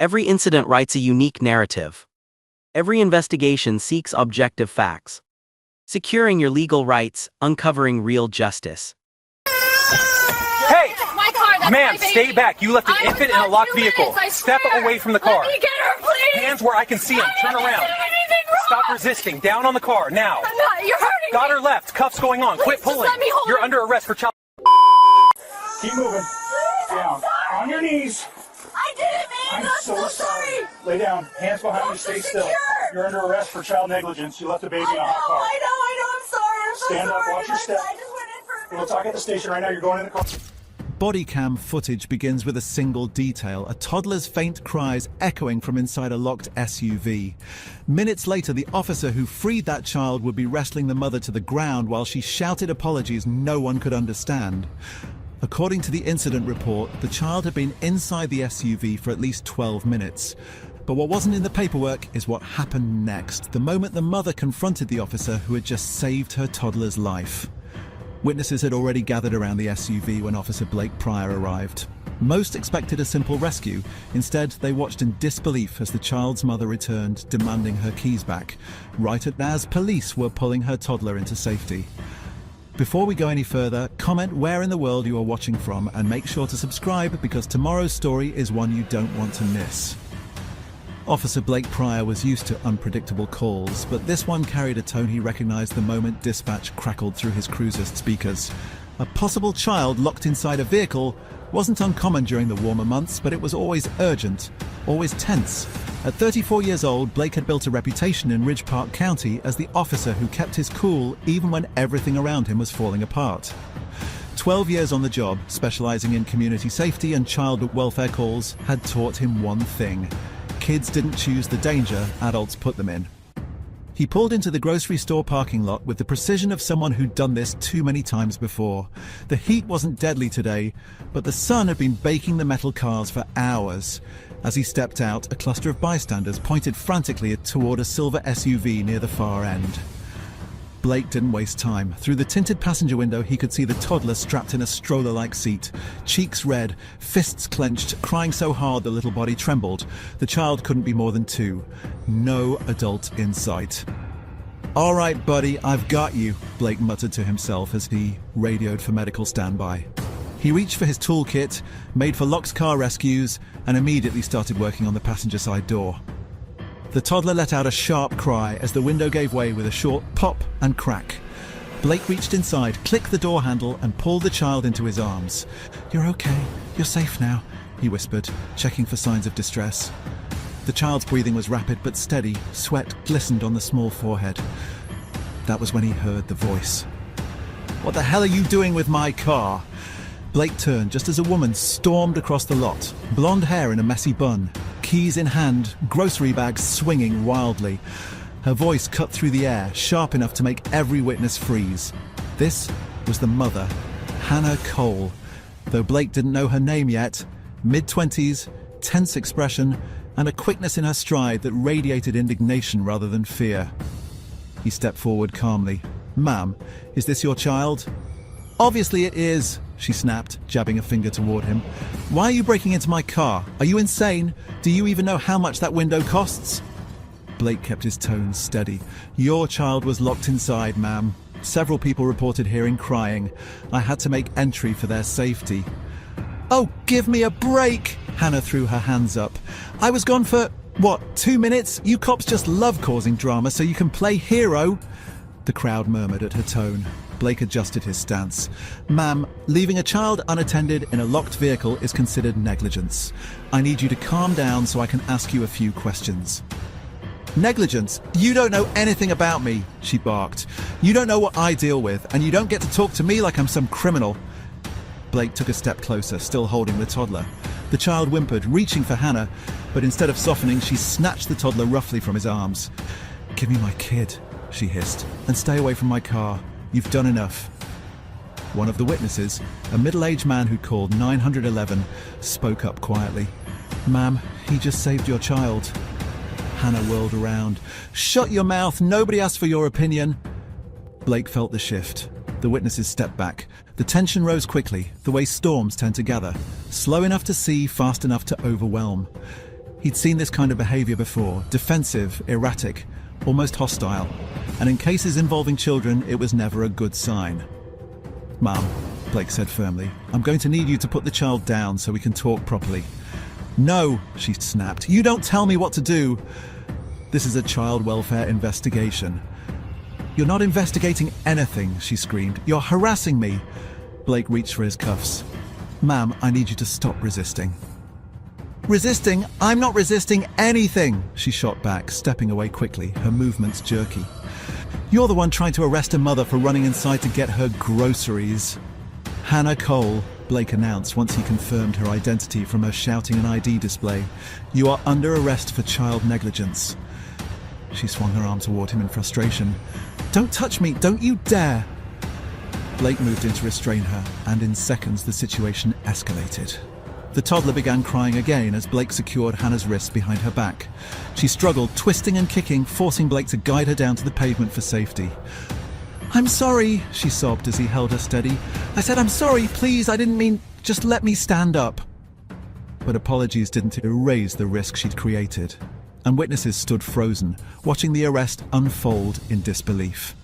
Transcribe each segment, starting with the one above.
Every incident writes a unique narrative. Every investigation seeks objective facts. Securing your legal rights, uncovering real justice. Hey! Ma'am, stay back. You left an infant in a locked vehicle. Step away from the car. Let me get her, please! Hands where I can see them. Turn around. Stop resisting. Down on the car, now. I'm not. You're hurting me. Got her left. Cuffs going on. Quit pulling. Let me hold You're her. under arrest for child. Keep moving. Down. On your knees. I didn't mean it. I'm so sorry. Lay down. Hands behind you. Stay still. You're under arrest for child negligence. You left a baby in a hot car. I know. I'm sorry. I'm so Stand up. sorry. Watch your step. I just went in for a We'll talk at the station right now. You're going in the car. Bodycam footage begins with a single detail, a toddler's faint cries echoing from inside a locked SUV. Minutes later, the officer who freed that child would be wrestling the mother to the ground while she shouted apologies no one could understand. According to the incident report, the child had been inside the SUV for at least 12 minutes. But what wasn't in the paperwork is what happened next, the moment the mother confronted the officer who had just saved her toddler's life. Witnesses had already gathered around the SUV when Officer Blake Pryor arrived. Most expected a simple rescue. Instead, they watched in disbelief as the child's mother returned, demanding her keys back, right as police were pulling her toddler into safety. Before we go any further, comment where in the world you are watching from and make sure to subscribe because tomorrow's story is one you don't want to miss. Officer Blake Pryor was used to unpredictable calls, but this one carried a tone he recognized the moment dispatch crackled through his cruiser's speakers. A possible child locked inside a vehicle wasn't uncommon during the warmer months, but it was always urgent, always tense. At 34 years old, Blake had built a reputation in Ridge Park County as the officer who kept his cool even when everything around him was falling apart. 12 years on the job, specializing in community safety and child welfare calls, had taught him one thing. Kids didn't choose the danger, adults put them in. He pulled into the grocery store parking lot with the precision of someone who'd done this too many times before. The heat wasn't deadly today, but the sun had been baking the metal cars for hours. As he stepped out, a cluster of bystanders pointed frantically toward a silver SUV near the far end. Blake didn't waste time. Through the tinted passenger window, he could see the toddler strapped in a stroller-like seat. Cheeks red, fists clenched, crying so hard the little body trembled. The child couldn't be more than 2. No adult in sight. "All right, buddy, I've got you," Blake muttered to himself as he radioed for medical standby. He reached for his toolkit, made for locked car rescues, and immediately started working on the passenger side door. The toddler let out a sharp cry as the window gave way with a short pop and crack. Blake reached inside, clicked the door handle, and pulled the child into his arms. "You're okay. You're safe now," he whispered, checking for signs of distress. The child's breathing was rapid but steady. Sweat glistened on the small forehead. That was when he heard the voice. "What the hell are you doing with my car?" Blake turned just as a woman stormed across the lot, blonde hair in a messy bun, keys in hand, grocery bags swinging wildly. Her voice cut through the air, sharp enough to make every witness freeze. This was the mother, Hannah Cole. Though Blake didn't know her name yet, mid-20s, tense expression, and a quickness in her stride that radiated indignation rather than fear. He stepped forward calmly. "Ma'am, is this your child?" "Obviously it is," she snapped, jabbing a finger toward him. "Why are you breaking into my car? Are you insane? Do you even know how much that window costs?" Blake kept his tone steady. "Your child was locked inside, ma'am. Several people reported hearing crying. I had to make entry for their safety." "Oh, give me a break!" Hannah threw her hands up. "I was gone for, 2 minutes? You cops just love causing drama so you can play hero." The crowd murmured at her tone. Blake adjusted his stance. "Ma'am, leaving a child unattended in a locked vehicle is considered negligence. I need you to calm down so I can ask you a few questions." "Negligence? You don't know anything about me," she barked. "You don't know what I deal with, and you don't get to talk to me like I'm some criminal." Blake took a step closer, still holding the toddler. The child whimpered, reaching for Hannah, but instead of softening, she snatched the toddler roughly from his arms. "Give me my kid," she hissed, "and stay away from my car. You've done enough." One of the witnesses, a middle-aged man who'd called 911, spoke up quietly. "Ma'am, he just saved your child." Hannah whirled around. "Shut your mouth! Nobody asked for your opinion!" Blake felt the shift. The witnesses stepped back. The tension rose quickly, the way storms tend to gather. Slow enough to see, fast enough to overwhelm. He'd seen this kind of behavior before, defensive, erratic, almost hostile, and in cases involving children, it was never a good sign. "Mum," Blake said firmly, "I'm going to need you to put the child down so we can talk properly." "No," she snapped, "you don't tell me what to do. This is a child welfare investigation." "You're not investigating anything," she screamed. "You're harassing me." Blake reached for his cuffs. "Ma'am, I need you to stop resisting." "Resisting? I'm not resisting anything," she shot back, stepping away quickly, her movements jerky. "You're the one trying to arrest a mother for running inside to get her groceries." "Hannah Cole," Blake announced once he confirmed her identity from her shouting and ID display. "You are under arrest for child negligence." She swung her arm toward him in frustration. "Don't touch me! Don't you dare!" Blake moved in to restrain her, and in seconds the situation escalated. The toddler began crying again as Blake secured Hannah's wrists behind her back. She struggled, twisting and kicking, forcing Blake to guide her down to the pavement for safety. "I'm sorry," she sobbed as he held her steady. "I said I'm sorry, please, I didn't mean, just let me stand up." But apologies didn't erase the risk she'd created, and witnesses stood frozen, watching the arrest unfold in disbelief.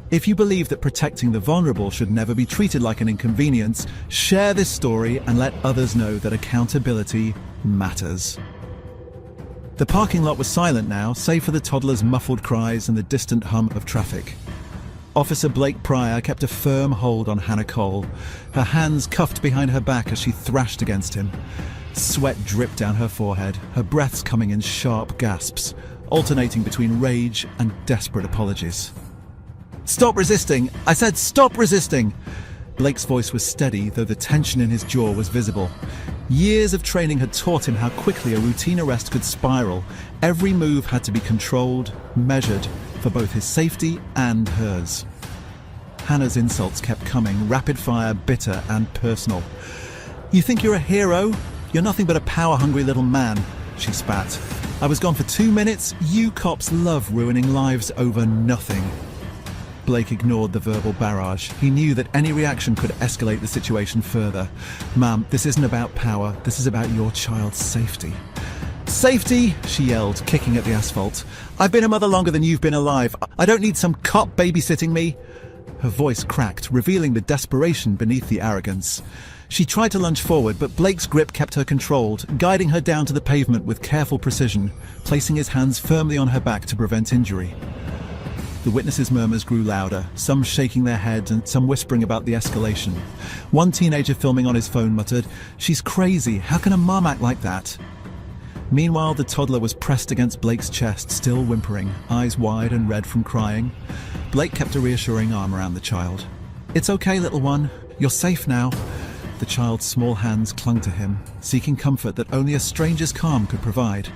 If you believe that protecting the vulnerable should never be treated like an inconvenience, share this story and let others know that accountability matters. The parking lot was silent now, save for the toddler's muffled cries and the distant hum of traffic. Officer Blake Pryor kept a firm hold on Hannah Cole, her hands cuffed behind her back as she thrashed against him. Sweat dripped down her forehead, her breaths coming in sharp gasps, alternating between rage and desperate apologies. "Stop resisting! I said stop resisting!" Blake's voice was steady, though the tension in his jaw was visible. Years of training had taught him how quickly a routine arrest could spiral. Every move had to be controlled, measured, for both his safety and hers. Hannah's insults kept coming, rapid-fire, bitter and personal. "You think you're a hero? You're nothing but a power-hungry little man," she spat. "I was gone for 2 minutes. You cops love ruining lives over nothing." Blake ignored the verbal barrage. He knew that any reaction could escalate the situation further. "Ma'am, this isn't about power. This is about your child's safety." "Safety?" she yelled, kicking at the asphalt. "I've been a mother longer than you've been alive. I don't need some cop babysitting me." Her voice cracked, revealing the desperation beneath the arrogance. She tried to lunge forward, but Blake's grip kept her controlled, guiding her down to the pavement with careful precision, placing his hands firmly on her back to prevent injury. The witnesses' murmurs grew louder, some shaking their heads and some whispering about the escalation. One teenager filming on his phone muttered, "She's crazy. How can a mum act like that?" Meanwhile, the toddler was pressed against Blake's chest, still whimpering, eyes wide and red from crying. Blake kept a reassuring arm around the child. "It's okay, little one. You're safe now." The child's small hands clung to him, seeking comfort that only a stranger's calm could provide.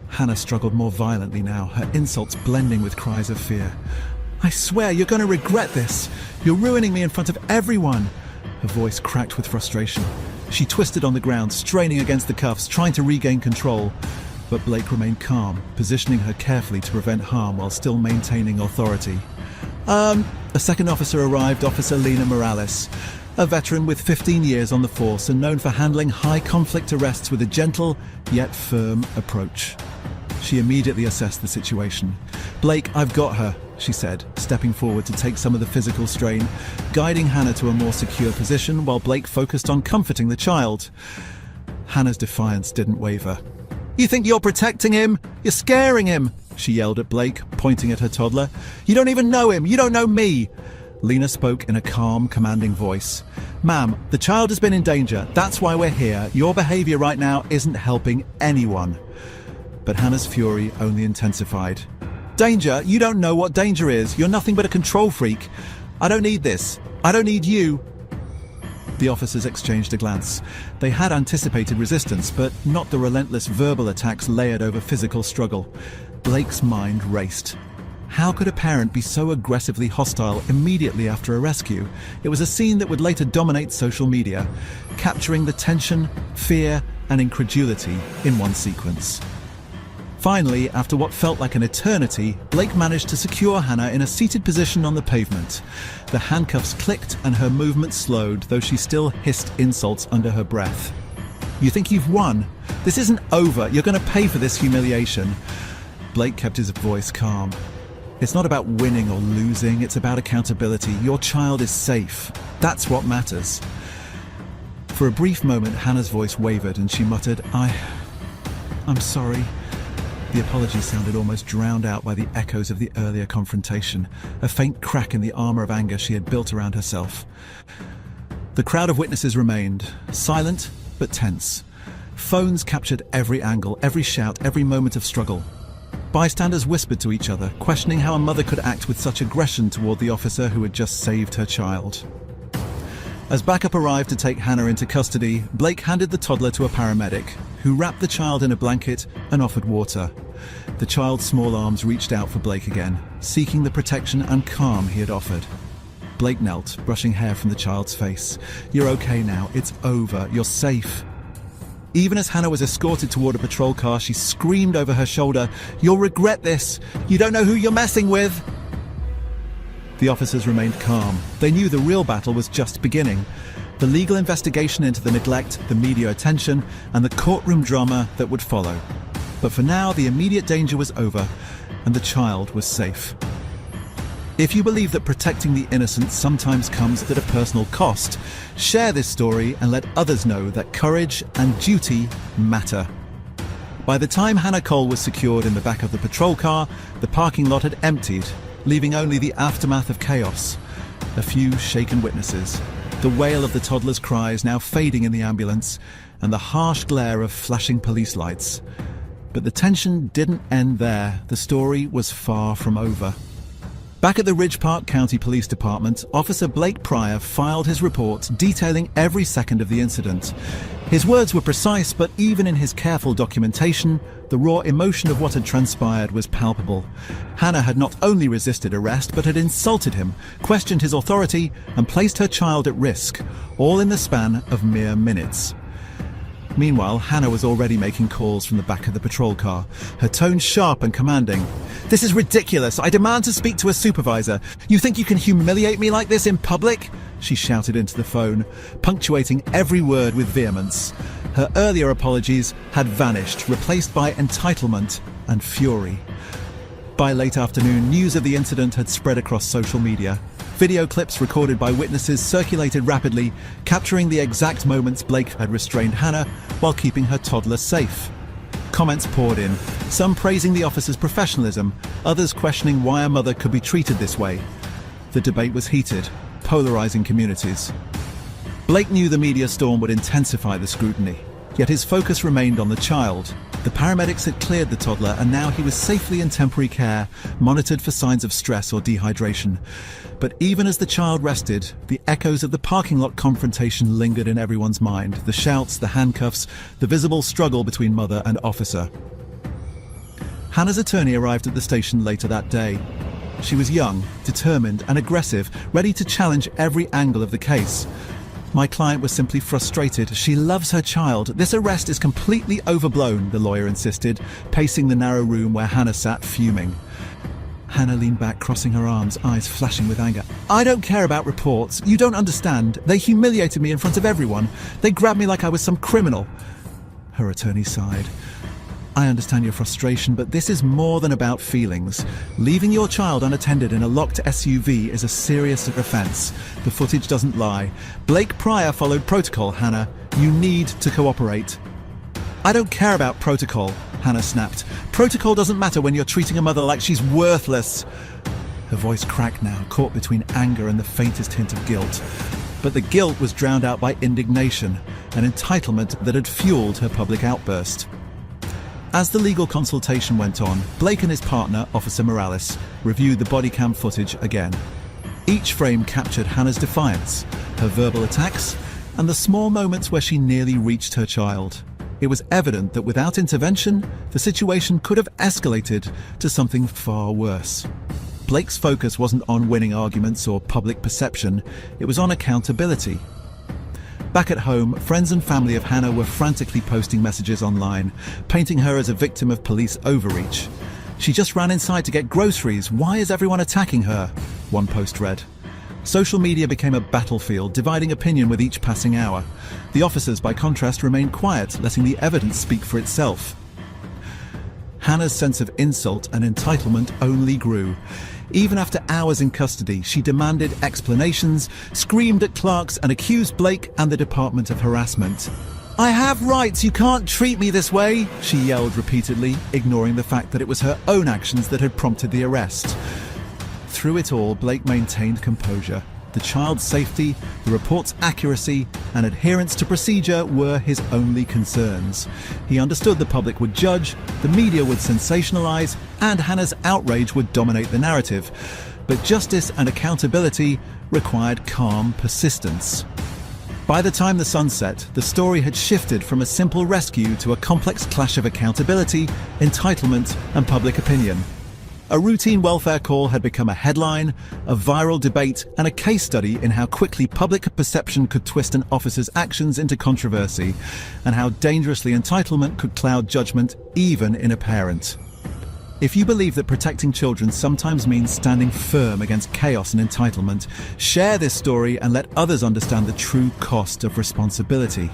Hannah struggled more violently now, her insults blending with cries of fear. "I swear you're going to regret this. You're ruining me in front of everyone." Her voice cracked with frustration. She twisted on the ground, straining against the cuffs, trying to regain control. But Blake remained calm, positioning her carefully to prevent harm while still maintaining authority. A second officer arrived, Officer Lena Morales, a veteran with 15 years on the force and known for handling high-conflict arrests with a gentle yet firm approach. She immediately assessed the situation. "Blake, I've got her," she said, stepping forward to take some of the physical strain, guiding Hannah to a more secure position while Blake focused on comforting the child. Hannah's defiance didn't waver. "You think you're protecting him? You're scaring him," she yelled at Blake, pointing at her toddler. "You don't even know him. You don't know me." Lena spoke in a calm, commanding voice. "Ma'am, the child has been in danger. That's why we're here. Your behavior right now isn't helping anyone." But Hannah's fury only intensified. "Danger? You don't know what danger is. You're nothing but a control freak. I don't need this. I don't need you." The officers exchanged a glance. They had anticipated resistance, but not the relentless verbal attacks layered over physical struggle. Blake's mind raced. How could a parent be so aggressively hostile immediately after a rescue? It was a scene that would later dominate social media, capturing the tension, fear, and incredulity in one sequence. Finally, after what felt like an eternity, Blake managed to secure Hannah in a seated position on the pavement. The handcuffs clicked and her movement slowed, though she still hissed insults under her breath. You think you've won? This isn't over. You're going to pay for this humiliation. Blake kept his voice calm. It's not about winning or losing, it's about accountability. Your child is safe. That's what matters. For a brief moment, Hannah's voice wavered and she muttered, I'm sorry. The apology sounded almost drowned out by the echoes of the earlier confrontation, a faint crack in the armor of anger she had built around herself. The crowd of witnesses remained, silent but tense. Phones captured every angle, every shout, every moment of struggle. Bystanders whispered to each other, questioning how a mother could act with such aggression toward the officer who had just saved her child. As backup arrived to take Hannah into custody, Blake handed the toddler to a paramedic, who wrapped the child in a blanket and offered water. The child's small arms reached out for Blake again, seeking the protection and calm he had offered. Blake knelt, brushing hair from the child's face. You're okay now. It's over. You're safe. Even as Hannah was escorted toward a patrol car, she screamed over her shoulder, You'll regret this. You don't know who you're messing with. The officers remained calm. They knew the real battle was just beginning. The legal investigation into the neglect, the media attention, and the courtroom drama that would follow. But for now, the immediate danger was over, and the child was safe. If you believe that protecting the innocent sometimes comes at a personal cost, share this story and let others know that courage and duty matter. By the time Hannah Cole was secured in the back of the patrol car, the parking lot had emptied, leaving only the aftermath of chaos. A few shaken witnesses, the wail of the toddler's cries now fading in the ambulance, and the harsh glare of flashing police lights. But the tension didn't end there. The story was far from over. Back at the Ridge Park County Police Department, Officer Blake Pryor filed his report detailing every second of the incident. His words were precise, but even in his careful documentation, the raw emotion of what had transpired was palpable. Hannah had not only resisted arrest, but had insulted him, questioned his authority, and placed her child at risk, all in the span of mere minutes. Meanwhile, Hannah was already making calls from the back of the patrol car, her tone sharp and commanding. This is ridiculous. I demand to speak to a supervisor. You think you can humiliate me like this in public? She shouted into the phone, punctuating every word with vehemence. Her earlier apologies had vanished, replaced by entitlement and fury. By late afternoon, news of the incident had spread across social media. Video clips recorded by witnesses circulated rapidly, capturing the exact moments Blake had restrained Hannah while keeping her toddler safe. Comments poured in, some praising the officer's professionalism, others questioning why a mother could be treated this way. The debate was heated, polarizing communities. Blake knew the media storm would intensify the scrutiny, yet his focus remained on the child. The paramedics had cleared the toddler, and now he was safely in temporary care, monitored for signs of stress or dehydration. But even as the child rested, the echoes of the parking lot confrontation lingered in everyone's mind. The shouts, the handcuffs, the visible struggle between mother and officer. Hannah's attorney arrived at the station later that day. She was young, determined, and aggressive, ready to challenge every angle of the case. My client was simply frustrated. She loves her child. This arrest is completely overblown, the lawyer insisted, pacing the narrow room where Hannah sat fuming. Hannah leaned back, crossing her arms, eyes flashing with anger. I don't care about reports. You don't understand. They humiliated me in front of everyone. They grabbed me like I was some criminal. Her attorney sighed. I understand your frustration, but this is more than about feelings. Leaving your child unattended in a locked SUV is a serious offense. The footage doesn't lie. Blake Pryor followed protocol, Hannah. You need to cooperate. I don't care about protocol, Hannah snapped. Protocol doesn't matter when you're treating a mother like she's worthless. Her voice cracked now, caught between anger and the faintest hint of guilt. But the guilt was drowned out by indignation, an entitlement that had fueled her public outburst. As the legal consultation went on, Blake and his partner, Officer Morales, reviewed the Bodycam footage again. Each frame captured Hannah's defiance, her verbal attacks, and the small moments where she nearly reached her child. It was evident that without intervention, the situation could have escalated to something far worse. Blake's focus wasn't on winning arguments or public perception, it was on accountability. Back at home, friends and family of Hannah were frantically posting messages online, painting her as a victim of police overreach. She just ran inside to get groceries. Why is everyone attacking her? One post read. Social media became a battlefield, dividing opinion with each passing hour. The officers, by contrast, remained quiet, letting the evidence speak for itself. Hannah's sense of insult and entitlement only grew. Even after hours in custody, she demanded explanations, screamed at clerks, and accused Blake and the department of harassment. "I have rights, you can't treat me this way," she yelled repeatedly, ignoring the fact that it was her own actions that had prompted the arrest. Through it all, Blake maintained composure. The child's safety, the report's accuracy, and adherence to procedure were his only concerns. He understood the public would judge, the media would sensationalize, and Hannah's outrage would dominate the narrative. But justice and accountability required calm persistence. By the time the sun set, the story had shifted from a simple rescue to a complex clash of accountability, entitlement, and public opinion. A routine welfare call had become a headline, a viral debate, and a case study in how quickly public perception could twist an officer's actions into controversy, and how dangerously entitlement could cloud judgment even in a parent. If you believe that protecting children sometimes means standing firm against chaos and entitlement, share this story and let others understand the true cost of responsibility.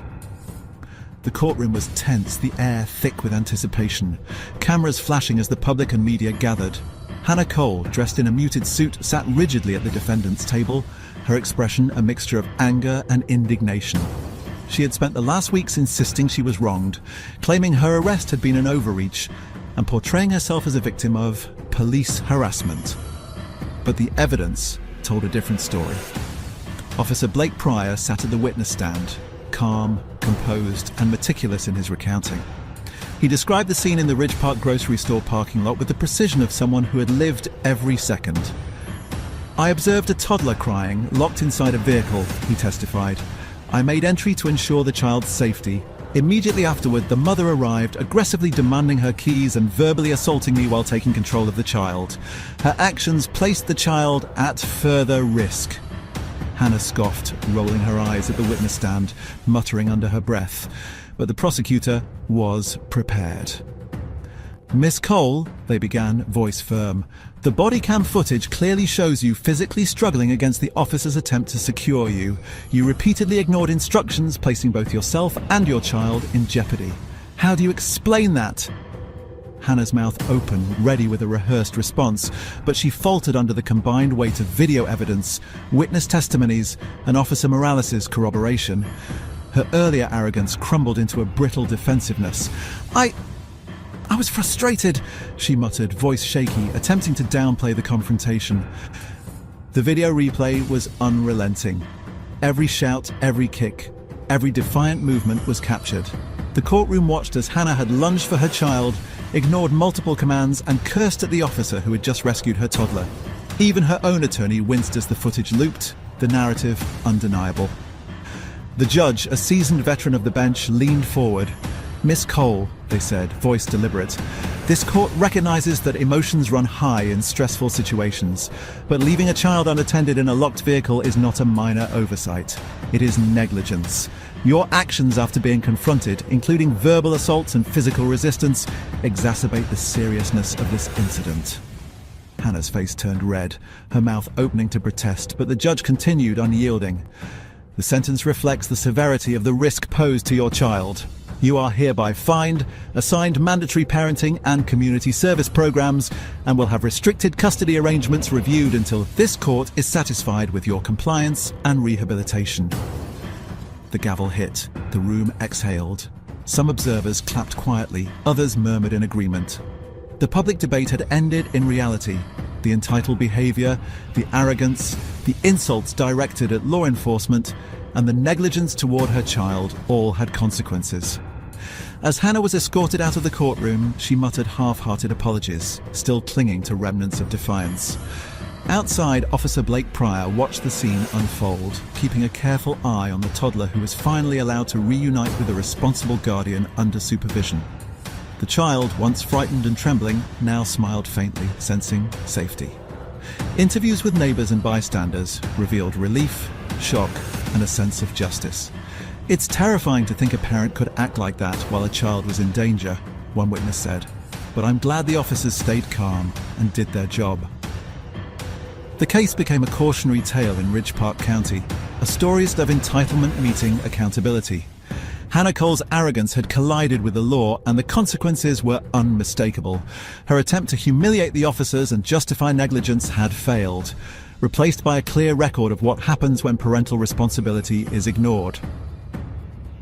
The courtroom was tense, the air thick with anticipation. Cameras flashing as the public and media gathered. Hannah Cole, dressed in a muted suit, sat rigidly at the defendant's table, her expression a mixture of anger and indignation. She had spent the last weeks insisting she was wronged, claiming her arrest had been an overreach, and portraying herself as a victim of police harassment. But the evidence told a different story. Officer Blake Pryor sat at the witness stand, calm, composed, and meticulous in his recounting. He described the scene in the Ridge Park grocery store parking lot with the precision of someone who had lived every second. "I observed a toddler crying, locked inside a vehicle," he testified. "I made entry to ensure the child's safety. Immediately afterward, the mother arrived, aggressively demanding her keys and verbally assaulting me while taking control of the child. Her actions placed the child at further risk." Hannah scoffed, rolling her eyes at the witness stand, muttering under her breath. But the prosecutor was prepared. "Miss Cole," they began, voice firm, "the Bodycam footage clearly shows you physically struggling against the officer's attempt to secure you. You repeatedly ignored instructions, placing both yourself and your child in jeopardy. How do you explain that?" Hannah's mouth open, ready with a rehearsed response, but she faltered under the combined weight of video evidence, witness testimonies, and Officer Morales' corroboration. Her earlier arrogance crumbled into a brittle defensiveness. I was frustrated," she muttered, voice shaky, attempting to downplay the confrontation. The video replay was unrelenting. Every shout, every kick, every defiant movement was captured. The courtroom watched as Hannah had lunged for her child, ignored multiple commands, and cursed at the officer who had just rescued her toddler. Even her own attorney winced as the footage looped, the narrative undeniable. The judge, a seasoned veteran of the bench, leaned forward. "Miss Cole," they said, voice deliberate, "this court recognizes that emotions run high in stressful situations, but leaving a child unattended in a locked vehicle is not a minor oversight. It is negligence. Your actions after being confronted, including verbal assaults and physical resistance, exacerbate the seriousness of this incident." Hannah's face turned red, her mouth opening to protest, but the judge continued unyielding. "The sentence reflects the severity of the risk posed to your child. You are hereby fined, assigned mandatory parenting and community service programs, and will have restricted custody arrangements reviewed until this court is satisfied with your compliance and rehabilitation." The gavel hit. The room exhaled. Some observers clapped quietly, others murmured in agreement. The public debate had ended in reality. The entitled behavior, the arrogance, the insults directed at law enforcement, and the negligence toward her child all had consequences. As Hannah was escorted out of the courtroom, she muttered half-hearted apologies, still clinging to remnants of defiance. Outside, Officer Blake Pryor watched the scene unfold, keeping a careful eye on the toddler who was finally allowed to reunite with a responsible guardian under supervision. The child, once frightened and trembling, now smiled faintly, sensing safety. Interviews with neighbors and bystanders revealed relief, shock, and a sense of justice. "It's terrifying to think a parent could act like that while a child was in danger," one witness said. "But I'm glad the officers stayed calm and did their job." The case became a cautionary tale in Ridge Park County, a story of entitlement meeting accountability. Hannah Cole's arrogance had collided with the law, and the consequences were unmistakable. Her attempt to humiliate the officers and justify negligence had failed, replaced by a clear record of what happens when parental responsibility is ignored.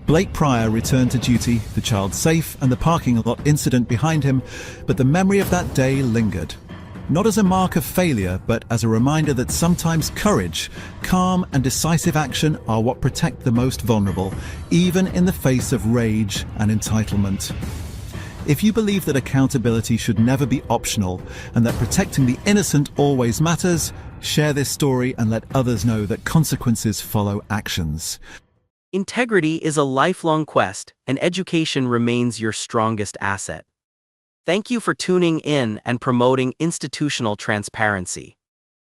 Blake Pryor returned to duty, the child safe and the parking lot incident behind him, but the memory of that day lingered. Not as a mark of failure, but as a reminder that sometimes courage, calm and decisive action are what protect the most vulnerable, even in the face of rage and entitlement. If you believe that accountability should never be optional and that protecting the innocent always matters, share this story and let others know that consequences follow actions. Integrity is a lifelong quest, and education remains your strongest asset. Thank you for tuning in and promoting institutional transparency.